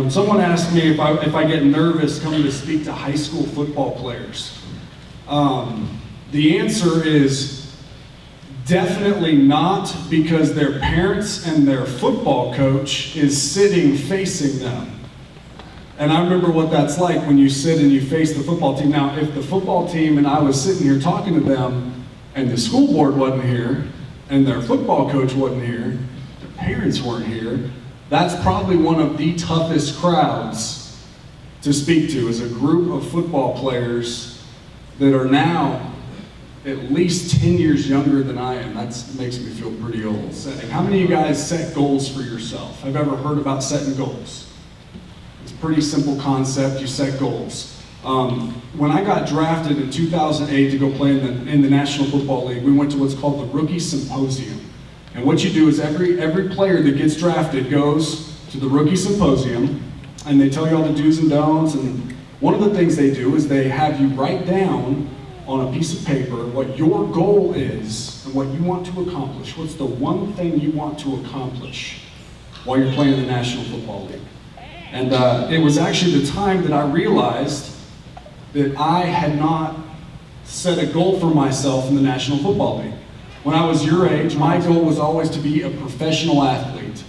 Someone asked me if I get nervous coming to speak to high school football players. The answer is definitely not, because their parents and their football coach is sitting facing them. And I remember what that's like when you sit and you face the football team. Now, if the football team and I was sitting here talking to them and the school board wasn't here and their football coach wasn't here, their parents weren't here, that's probably one of the toughest crowds to speak to, is a group of football players that are now at least 10 years younger than I am. That makes me feel pretty old. How many of you guys set goals for yourself? I've ever heard about setting goals. It's a pretty simple concept. You set goals. When I got drafted in 2008 to go play in the National Football League, we went to what's called the Rookie Symposium. And what you do is every player that gets drafted goes to the Rookie Symposium, and they tell you all the do's and don'ts. And one of the things they do is they have you write down on a piece of paper what your goal is and what you want to accomplish. What's the one thing you want to accomplish while you're playing in the National Football League? And it was actually the time that I realized that I had not set a goal for myself in the National Football League. When I was your age, my goal was always to be a professional athlete.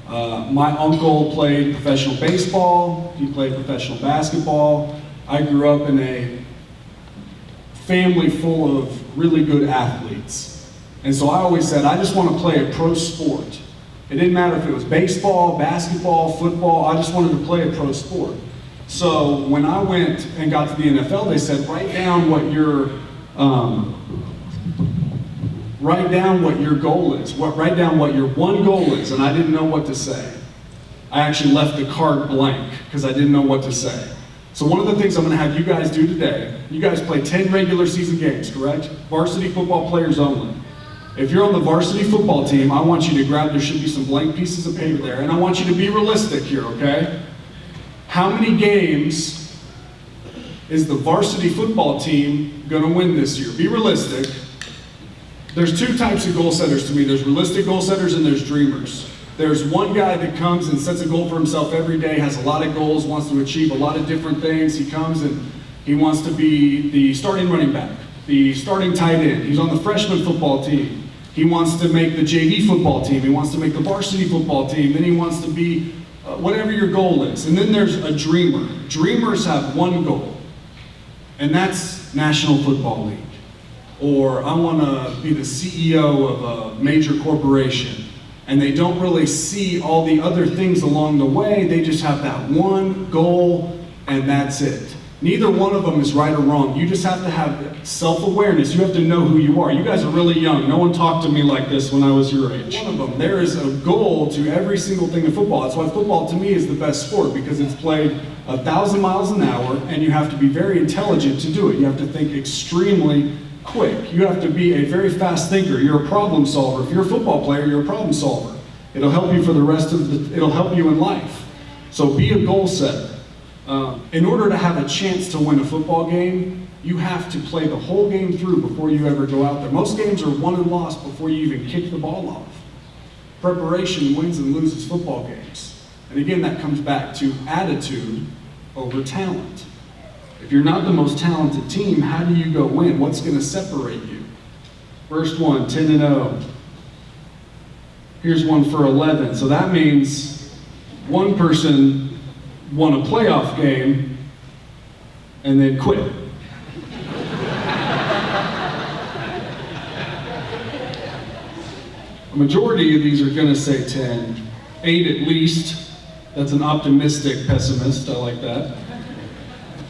My uncle played professional baseball, he played professional basketball. I grew up in a family full of really good athletes. And so I always said, I just want to play a pro sport. It didn't matter if it was baseball, basketball, football, I just wanted to play a pro sport. So when I went and got to the NFL, they said, write down what your goal is. Write down what your one goal is. And I didn't know what to say. I actually left the card blank because I didn't know what to say. So one of the things I'm going to have you guys do today, you guys play 10 regular season games, correct? Varsity football players only. If you're on the varsity football team, I want you to grab, there should be some blank pieces of paper there, and I want you to be realistic here, okay? How many games is the varsity football team going to win this year? Be realistic. There's two types of goal setters to me. There's realistic goal setters and there's dreamers. There's one guy that comes and sets a goal for himself every day, has a lot of goals, wants to achieve a lot of different things. He comes and he wants to be the starting running back, the starting tight end. He's on the freshman football team. He wants to make the JV football team. He wants to make the varsity football team. Then he wants to be whatever your goal is. And then there's a dreamer. Dreamers have one goal, and that's National Football League. Or I want to be the CEO of a major corporation. And they don't really see all the other things along the way. They just have that one goal, and that's it. Neither one of them is right or wrong. You just have to have self-awareness. You have to know who you are. You guys are really young. No one talked to me like this when I was your age. One of them. There is a goal to every single thing in football. That's why football to me is the best sport, because it's played 1,000 miles an hour, and you have to be very intelligent to do it. You have to think extremely quick. You have to be a very fast thinker. You're a problem solver. If you're a football player, you're a problem solver. It'll help you for the rest of it'll help you in life. So be a goal setter. In order to have a chance to win a football game, you have to play the whole game through before you ever go out there. Most games are won and lost before you even kick the ball off. Preparation wins and loses football games. And again, that comes back to attitude over talent. If you're not the most talented team, how do you go win? What's going to separate you? First one, 10-0. Here's one for 11. So that means one person won a playoff game and then quit. A majority of these are going to say 10. 8 at least. That's an optimistic pessimist. I like that.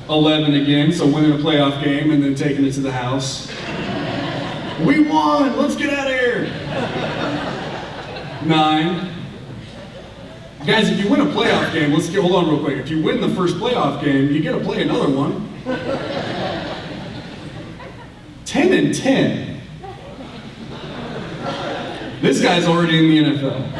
11 again, so winning a playoff game and then taking it to the house. We won! Let's get out of here! 9. Guys, if you win a playoff game, hold on real quick. If you win the first playoff game, you get to play another one. 10-10. This guy's already in the NFL.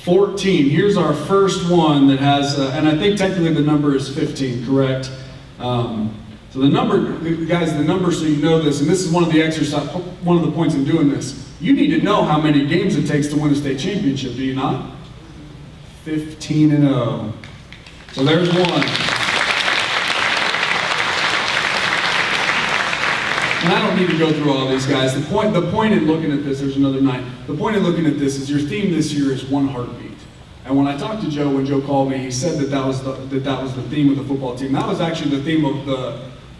14. Here's our first one that has, and I think technically the number is 15, correct? So the number, guys, the number, so you know this, and this is one of the exercise, one of the points in doing this. You need to know how many games it takes to win a state championship, do you not? 15-0. So there's one. And I don't need to go through all these guys. The point in looking at this, there's another 9. The point in looking at this is your theme this year is one heartbeat. And when I talked to Joe, when Joe called me, he said that was the theme of the football team. That was actually the theme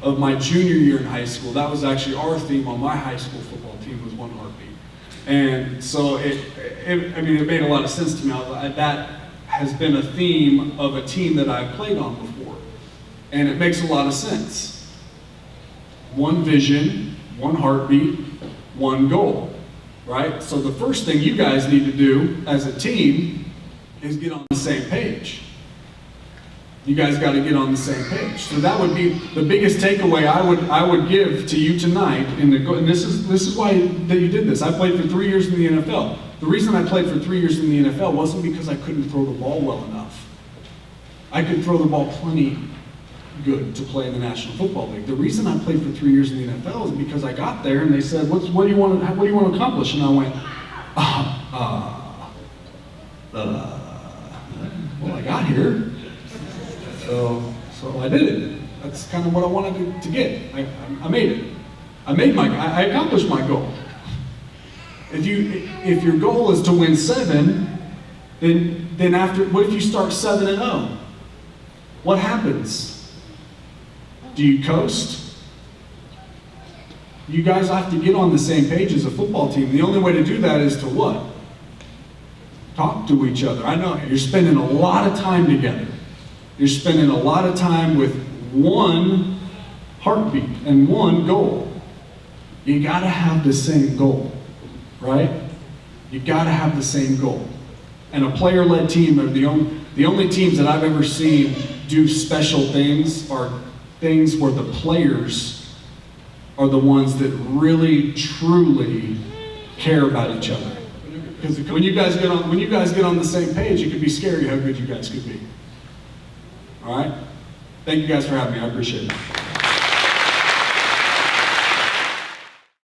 of my junior year in high school. That was actually our theme on my high school football team, was one heartbeat. And so it made a lot of sense to me. That has been a theme of a team that I've played on before. And it makes a lot of sense. One vision, one heartbeat, one goal, right? So the first thing you guys need to do as a team is get on the same page. You guys got to get on the same page. So that would be the biggest takeaway I would give to you tonight. And this is why that you did this. I played for 3 years in the NFL. The reason I played for 3 years in the NFL wasn't because I couldn't throw the ball well enough. I could throw the ball plenty good to play in the National Football League. The reason I played for 3 years in the NFL is because I got there and they said, "What do you want to accomplish?" And I went, well, I got here, so I did it. That's kind of what I wanted to get. I made it. I accomplished my goal. If your goal is to win 7, then after, what if you start 7-0? What happens? Do you coast? You guys have to get on the same page as a football team. The only way to do that is to what? Talk to each other. I know you're spending a lot of time together. You're spending a lot of time with one heartbeat and one goal. You got to have the same goal, right? You got to have the same goal. And a player-led team are the only teams that I've ever seen do special things are things where the players are the ones that really, truly care about each other. Because when you guys get on the same page, it could be scary how good you guys could be. All right? Thank you guys for having me. I appreciate it.